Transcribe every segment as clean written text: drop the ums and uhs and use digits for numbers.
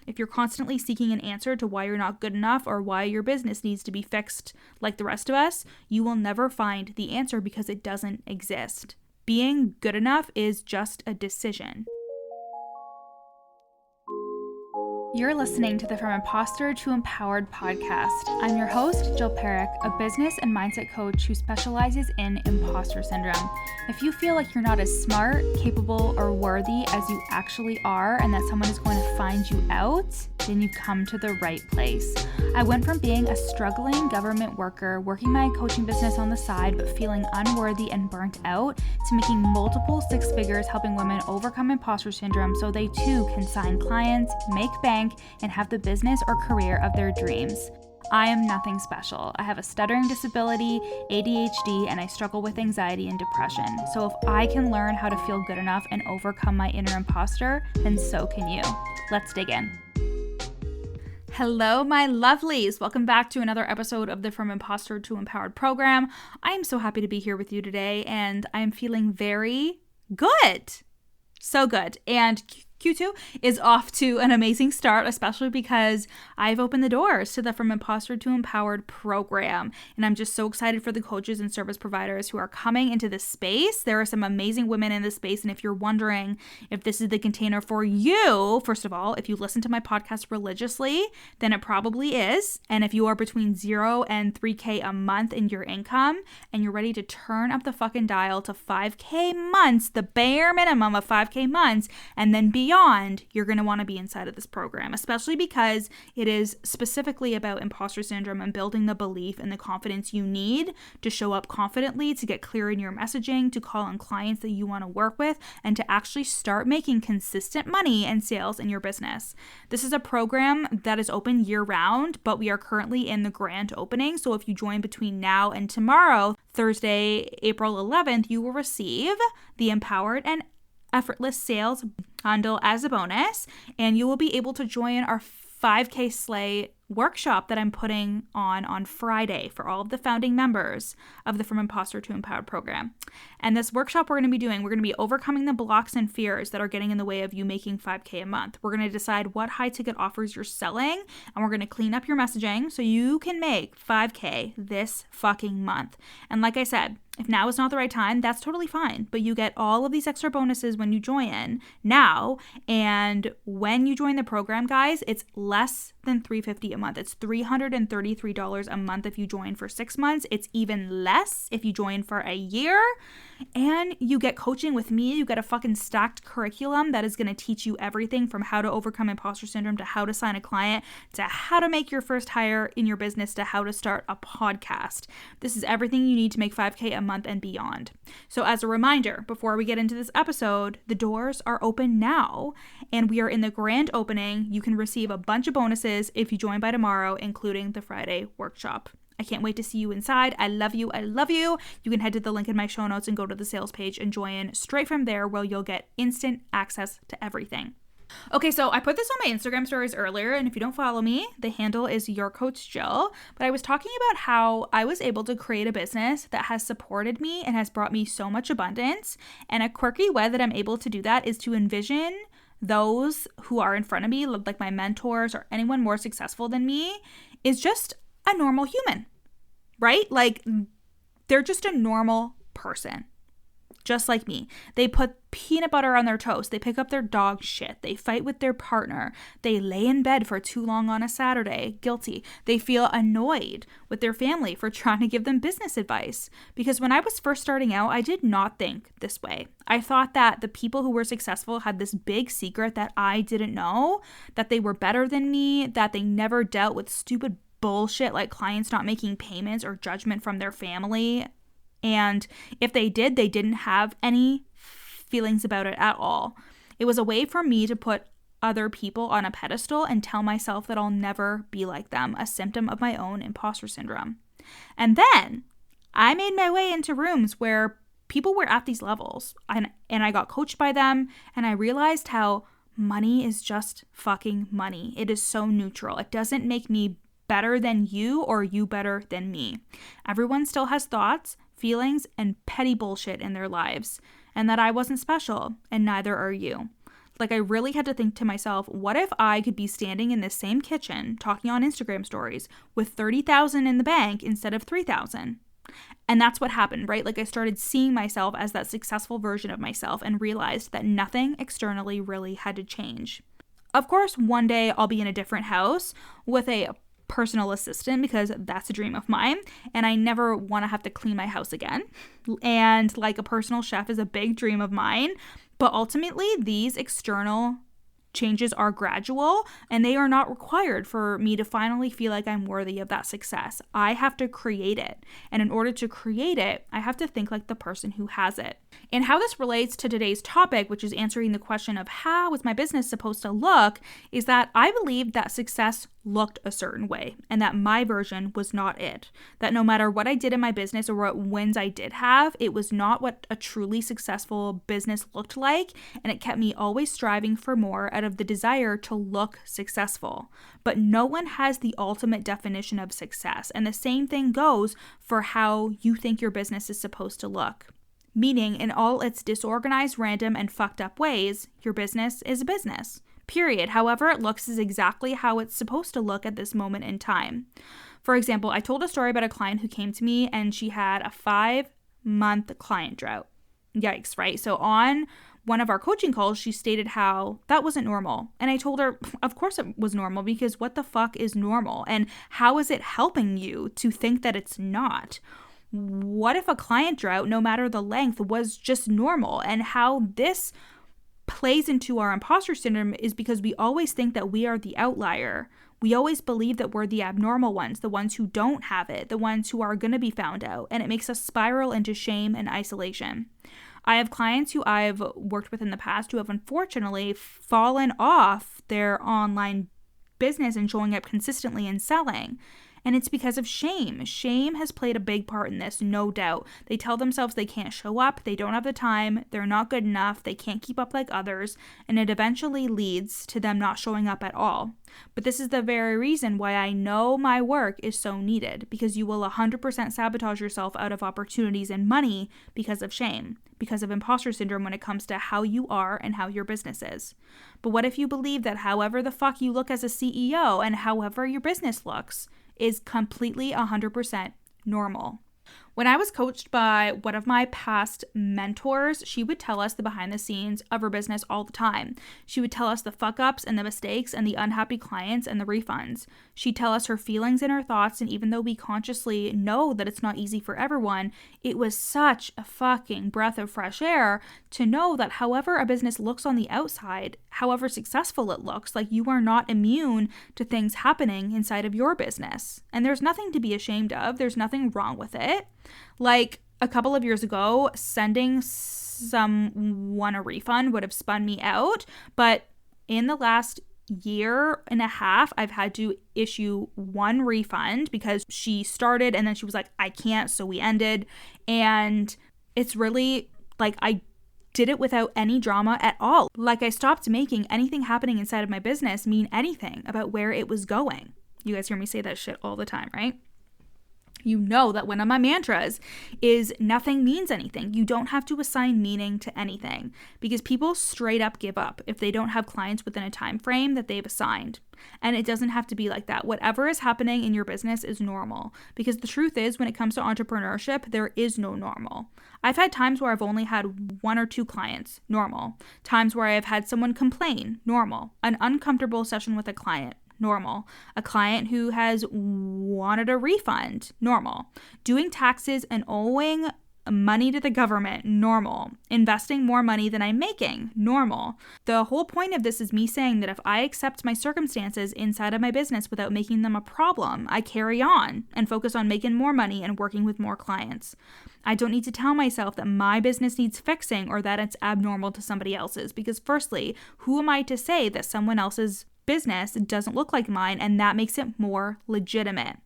If you're constantly seeking an answer to why you're not good enough or why your business needs to be fixed like the rest of us, you will never find the answer because it doesn't exist. Being good enough is just a decision. You're listening to the From Imposter to Empowered podcast. I'm your host, Jill Perrick, a business and mindset coach who specializes in imposter syndrome. If you feel like you're not as smart, capable, or worthy as you actually are, and that someone is going to find you out, then you've come to the right place. I went from being a struggling government worker, working my coaching business on the side, but feeling unworthy and burnt out, to making multiple six figures helping women overcome imposter syndrome so they too can sign clients, make bank, and have the business or career of their dreams. I am nothing special. I have a stuttering disability, ADHD, and I struggle with anxiety and depression. So if I can learn how to feel good enough and overcome my inner imposter, then so can you. Let's dig in. Hello, my lovelies. Welcome back to another episode of the From Imposter to Empowered program. I am so happy to be here with you today, and I am feeling very good. So good. And Q2 is off to an amazing start, especially because I've opened the doors to the From Imposter to Empowered program. And I'm just so excited for the coaches and service providers who are coming into this space. There are some amazing women in this space. And if you're wondering if this is the container for you, first of all, if you listen to my podcast religiously, then it probably is. And if you are between 0 and 3K a month in your income and you're ready to turn up the fucking dial to 5K months, the bare minimum of 5K months, and then beyond, you're going to want to be inside of this program, especially because it is specifically about imposter syndrome and building the belief and the confidence you need to show up confidently, to get clear in your messaging, to call on clients that you want to work with, and to actually start making consistent money and sales in your business. This is a program that is open year-round, but we are currently in the grand opening. So if you join between now and tomorrow, Thursday, April 11th, you will receive the Empowered and Effortless Sales bundle as a bonus, and you will be able to join our 5K Slay workshop that I'm putting on Friday for all of the founding members of the From Imposter to Empowered program. And this workshop we're going to be overcoming the blocks and fears that are getting in the way of you making 5K a month. We're going to decide what high ticket offers you're selling, and we're going to clean up your messaging so you can make 5K this fucking month. And like I said, if now is not the right time, that's totally fine. But you get all of these extra bonuses when you join now. And when you join the program, guys, it's less than $350 a month. It's $333 a month if you join for 6 months. It's even less if you join for a year. And you get coaching with me. You get a fucking stacked curriculum that is going to teach you everything from how to overcome imposter syndrome to how to sign a client to how to make your first hire in your business to how to start a podcast. This is everything you need to make 5K a month and beyond. So as a reminder, before we get into this episode, the doors are open now and we are in the grand opening. You can receive a bunch of bonuses if you join by tomorrow, including the Friday workshop. I can't wait to see you inside. I love you. I love you. You can head to the link in my show notes and go to the sales page and join straight from there, where you'll get instant access to everything. Okay, so I put this on my Instagram stories earlier, and if you don't follow me, the handle is Your Coach Jill. But I was talking about how I was able to create a business that has supported me and has brought me so much abundance. And a quirky way that I'm able to do that is to envision those who are in front of me, like my mentors or anyone more successful than me, is just a normal human, right? Like, they're just a normal person, just like me. They put peanut butter on their toast. They pick up their dog shit. They fight with their partner. They lay in bed for too long on a Saturday, guilty. They feel annoyed with their family for trying to give them business advice. Because when I was first starting out, I did not think this way. I thought that the people who were successful had this big secret that I didn't know, that they were better than me, that they never dealt with stupid bullshit like clients not making payments or judgment from their family. And if they did, they didn't have any feelings about it at all. It was a way for me to put other people on a pedestal and tell myself that I'll never be like them, a symptom of my own imposter syndrome. And then I made my way into rooms where people were at these levels, and I got coached by them, and I realized how money is just fucking money. It is so neutral. It doesn't make me better than you or you better than me. Everyone still has thoughts, feelings, and petty bullshit in their lives, and that I wasn't special, and neither are you. Like, I really had to think to myself, what if I could be standing in this same kitchen talking on Instagram stories with 30,000 in the bank instead of 3,000? And that's what happened, right? Like, I started seeing myself as that successful version of myself and realized that nothing externally really had to change. Of course, one day I'll be in a different house with a personal assistant because that's a dream of mine, and I never want to have to clean my house again. And like, a personal chef is a big dream of mine, but ultimately these external changes are gradual and they are not required for me to finally feel like I'm worthy of that success. I have to create it. And in order to create it, I have to think like the person who has it. And how this relates to today's topic, which is answering the question of how is my business supposed to look, is that I believed that success looked a certain way and that my version was not it. That no matter what I did in my business or what wins I did have, it was not what a truly successful business looked like, and it kept me always striving for more out of the desire to look successful. But no one has the ultimate definition of success, and the same thing goes for how you think your business is supposed to look. Meaning, in all its disorganized, random, and fucked up ways, your business is a business. Period. However it looks is exactly how it's supposed to look at this moment in time. For example, I told a story about a client who came to me and she had a 5-month client drought. Yikes, right? So on one of our coaching calls, she stated how that wasn't normal. And I told her, of course it was normal, because what the fuck is normal? And how is it helping you to think that it's not? What if a client drought, no matter the length, was just normal? And how this plays into our imposter syndrome is because we always think that we are the outlier. We always believe that we're the abnormal ones, the ones who don't have it, the ones who are going to be found out, and it makes us spiral into shame and isolation. I have clients who I've worked with in the past who have unfortunately fallen off their online business and showing up consistently and selling. And it's because of shame. Shame has played a big part in this, no doubt. They tell themselves they can't show up, they don't have the time, they're not good enough, they can't keep up like others, and it eventually leads to them not showing up at all. But this is the very reason why I know my work is so needed, because you will 100% sabotage yourself out of opportunities and money because of shame, because of imposter syndrome when it comes to how you are and how your business is. But what if you believe that however the fuck you look as a CEO and however your business looks is completely 100% normal? When I was coached by one of my past mentors, she would tell us the behind the scenes of her business all the time. She would tell us the fuck ups and the mistakes and the unhappy clients and the refunds. She'd tell us her feelings and her thoughts, and even though we consciously know that it's not easy for everyone, it was such a fucking breath of fresh air to know that however a business looks on the outside, however successful it looks, like, you are not immune to things happening inside of your business. And there's nothing to be ashamed of. There's nothing wrong with it. Like, a couple of years ago, sending someone a refund would have spun me out, but in the last year and a half, I've had to issue one refund because she started and then she was like, I can't, so we ended. And it's really like, I did it without any drama at all. Like, I stopped making anything happening inside of my business mean anything about where it was going. You guys hear me say that shit all the time, right? You know that one of my mantras is nothing means anything. You don't have to assign meaning to anything, because people straight up give up if they don't have clients within a time frame that they've assigned. And it doesn't have to be like that. Whatever is happening in your business is normal, because the truth is, when it comes to entrepreneurship, there is no normal. I've had times where I've only had 1 or 2 clients, normal. Times where I've had someone complain, normal. An uncomfortable session with a client, normal. A client who has wanted a refund, normal. Doing taxes and owing money to the government, normal. Investing more money than I'm making, normal. The whole point of this is me saying that if I accept my circumstances inside of my business without making them a problem, I carry on and focus on making more money and working with more clients. I don't need to tell myself that my business needs fixing or that it's abnormal to somebody else's, because firstly, who am I to say that someone else's business doesn't look like mine and that makes it more legitimate,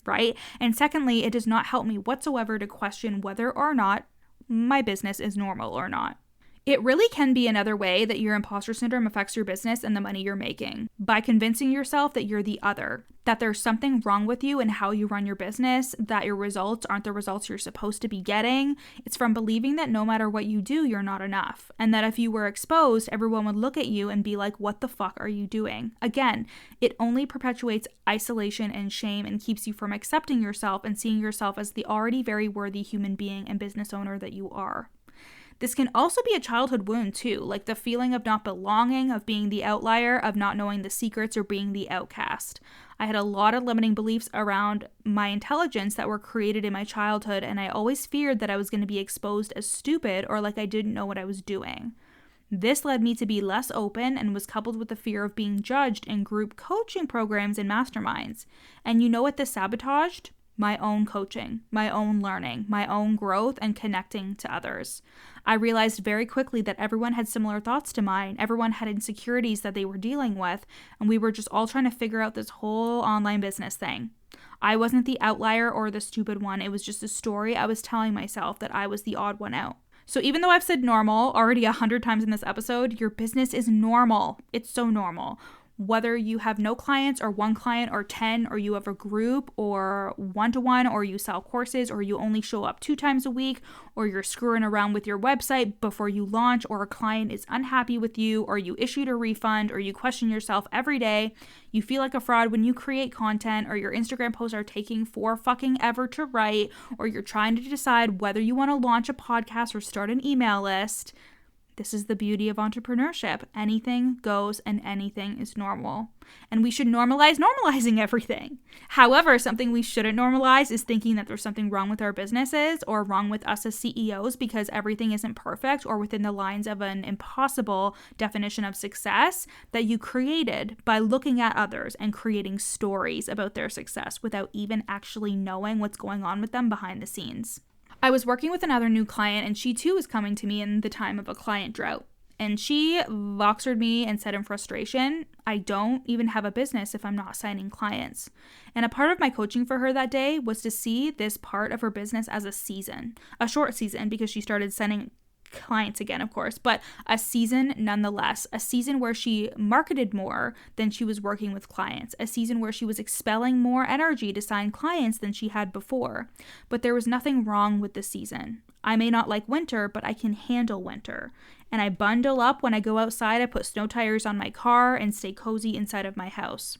right? And secondly, it does not help me whatsoever to question whether or not my business is normal or not. It really can be another way that your imposter syndrome affects your business and the money you're making. By convincing yourself that you're the other, that there's something wrong with you and how you run your business, that your results aren't the results you're supposed to be getting. It's from believing that no matter what you do, you're not enough. And that if you were exposed, everyone would look at you and be like, what the fuck are you doing? Again, it only perpetuates isolation and shame and keeps you from accepting yourself and seeing yourself as the already very worthy human being and business owner that you are. This can also be a childhood wound too, like the feeling of not belonging, of being the outlier, of not knowing the secrets, or being the outcast. I had a lot of limiting beliefs around my intelligence that were created in my childhood, and I always feared that I was going to be exposed as stupid or like I didn't know what I was doing. This led me to be less open and was coupled with the fear of being judged in group coaching programs and masterminds. And you know what this sabotaged? My own coaching, my own learning, my own growth, and connecting to others. I realized very quickly that everyone had similar thoughts to mine. Everyone had insecurities that they were dealing with, and we were just all trying to figure out this whole online business thing. I wasn't the outlier or the stupid one. It was just a story I was telling myself that I was the odd one out. So even though I've said normal already 100 times in this episode, your business is normal. It's so normal. Whether you have no clients or one client or 10, or you have a group or one-to-one, or you sell courses, or you only show up 2 times a week, or you're screwing around with your website before you launch, or a client is unhappy with you, or you issued a refund, or you question yourself every day, you feel like a fraud when you create content, or your Instagram posts are taking fucking ever to write, or you're trying to decide whether you want to launch a podcast or start an email list. This is the beauty of entrepreneurship. Anything goes and anything is normal. And we should normalize normalizing everything. However, something we shouldn't normalize is thinking that there's something wrong with our businesses or wrong with us as CEOs because everything isn't perfect or within the lines of an impossible definition of success that you created by looking at others and creating stories about their success without even actually knowing what's going on with them behind the scenes. I was working with another new client, and she too was coming to me in the time of a client drought. And she voxered me and said in frustration, I don't even have a business if I'm not signing clients. And a part of my coaching for her that day was to see this part of her business as a season, a short season, because she started signing clients again, of course, but a season nonetheless, a season where she marketed more than she was working with clients, a season where she was expelling more energy to sign clients than she had before. But there was nothing wrong with the season. I may not like winter, but I can handle winter. And I bundle up when I go outside. I put snow tires on my car and stay cozy inside of my house.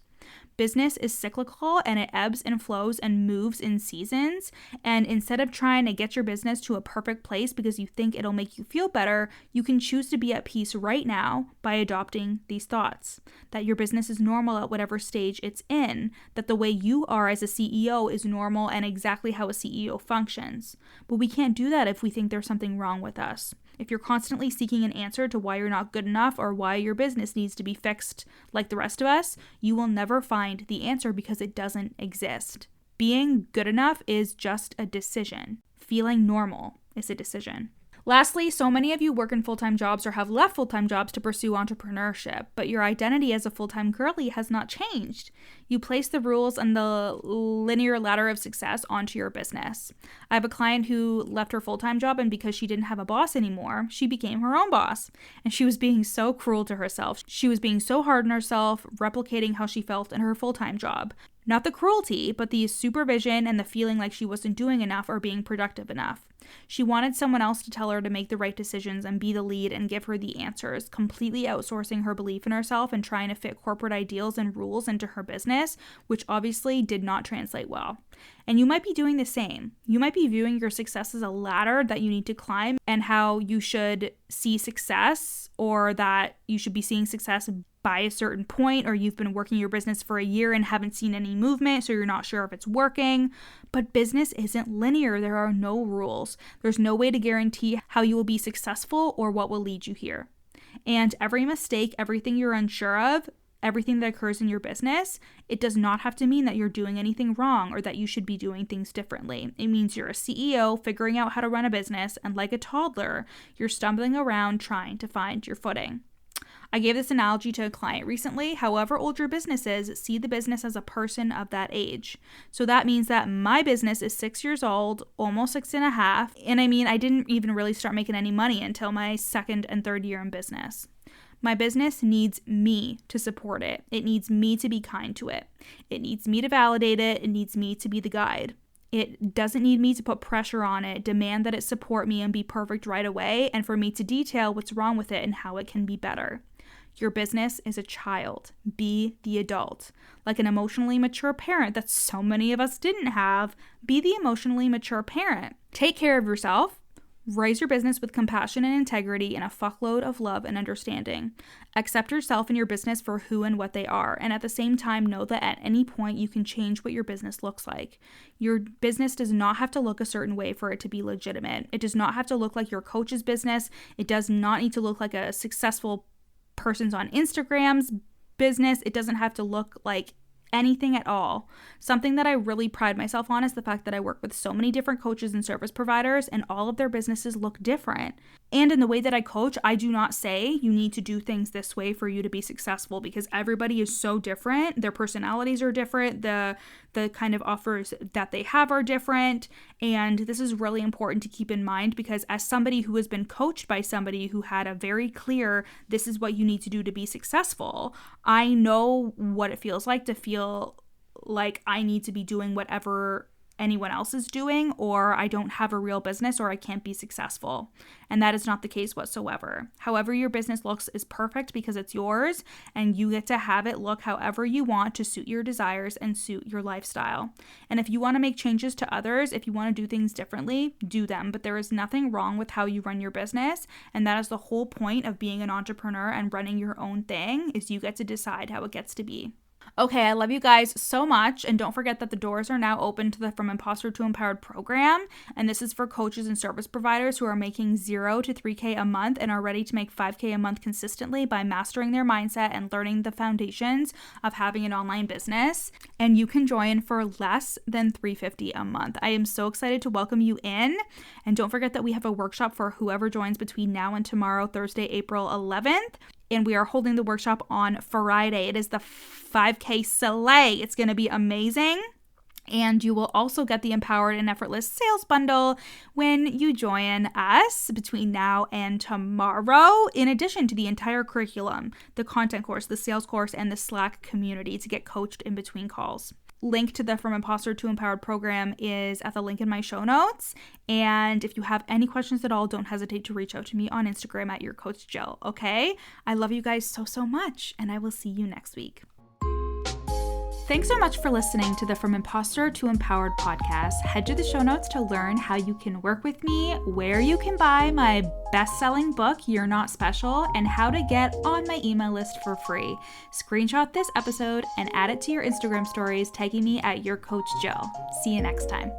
Business is cyclical and it ebbs and flows and moves in seasons. And instead of trying to get your business to a perfect place because you think it'll make you feel better, you can choose to be at peace right now by adopting these thoughts. That your business is normal at whatever stage it's in. That the way you are as a CEO is normal and exactly how a CEO functions. But we can't do that if we think there's something wrong with us. If you're constantly seeking an answer to why you're not good enough or why your business needs to be fixed like the rest of us, you will never find the answer because it doesn't exist. Being good enough is just a decision. Feeling normal is a decision. Lastly, so many of you work in full-time jobs or have left full-time jobs to pursue entrepreneurship, but your identity as a full-time girly has not changed. You place the rules and the linear ladder of success onto your business. I have a client who left her full-time job, and because she didn't have a boss anymore, she became her own boss. And she was being so cruel to herself. She was being so hard on herself, replicating how she felt in her full-time job. Not the cruelty, but the supervision and the feeling like she wasn't doing enough or being productive enough. She wanted someone else to tell her to make the right decisions and be the lead and give her the answers, completely outsourcing her belief in herself and trying to fit corporate ideals and rules into her business, which obviously did not translate well. And you might be doing the same. You might be viewing your success as a ladder that you need to climb and how you should see success, or that you should be seeing success by a certain point, or you've been working your business for a year and haven't seen any movement, so you're not sure if it's working. But business isn't linear. There are no rules. There's no way to guarantee how you will be successful or what will lead you here. And every mistake, everything you're unsure of, everything that occurs in your business, it does not have to mean that you're doing anything wrong or that you should be doing things differently. It means you're a CEO figuring out how to run a business, and like a toddler, you're stumbling around trying to find your footing. I gave this analogy to a client recently. However old your business is, see the business as a person of that age. So that means that my business is 6 years old, almost 6.5. And I mean, I didn't even really start making any money until my second and third year in business. My business needs me to support it. It needs me to be kind to it. It needs me to validate it. It needs me to be the guide. It doesn't need me to put pressure on it, demand that it support me and be perfect right away, and for me to detail what's wrong with it and how it can be better. Your business is a child. Be the adult. Like an emotionally mature parent that so many of us didn't have, be the emotionally mature parent. Take care of yourself. Raise your business with compassion and integrity and a fuckload of love and understanding. Accept yourself and your business for who and what they are, and at the same time know that at any point you can change what your business looks like. Your business does not have to look a certain way for it to be legitimate. It does not have to look like your coach's business. It does not need to look like a successful person's on Instagram's business. It doesn't have to look like anything at all. Something that I really pride myself on is the fact that I work with so many different coaches and service providers, and all of their businesses look different. And in the way that I coach, I do not say you need to do things this way for you to be successful, because everybody is so different. Their personalities are different. The kind of offers that they have are different. And this is really important to keep in mind, because as somebody who has been coached by somebody who had a very clear, this is what you need to do to be successful, I know what it feels like to feel like I need to be doing whatever anyone else is doing, or I don't have a real business, or I can't be successful. And that is not the case whatsoever. However your business looks is perfect because it's yours, and you get to have it look however you want to suit your desires and suit your lifestyle. And if you want to make changes to others, if you want to do things differently, do them. But there is nothing wrong with how you run your business, and that is the whole point of being an entrepreneur and running your own thing, is you get to decide how it gets to be. Okay, I love you guys so much, and don't forget that the doors are now open to the From Imposter to Empowered program, and this is for coaches and service providers who are making $0 to $3K a month and are ready to make $5K a month consistently by mastering their mindset and learning the foundations of having an online business. And you can join for less than $350 a month. I am so excited to welcome you in, and don't forget that we have a workshop for whoever joins between now and tomorrow, Thursday, April 11th. And we are holding the workshop on Friday. It is the 5K Slay. It's going to be amazing. And you will also get the Empowered and Effortless Sales Bundle when you join us between now and tomorrow, in addition to the entire curriculum, the content course, the sales course, and the Slack community to get coached in between calls. Link to the From Imposter to Empowered program is at the link in my show notes. And if you have any questions at all, don't hesitate to reach out to me on Instagram at YourCoachJill, okay? I love you guys so, so much, and I will see you next week. Thanks so much for listening to the From Imposter to Empowered podcast. Head to the show notes to learn how you can work with me, where you can buy my best-selling book, You're Not Special, and how to get on my email list for free. Screenshot this episode and add it to your Instagram stories, tagging me at YourCoachJill. See you next time.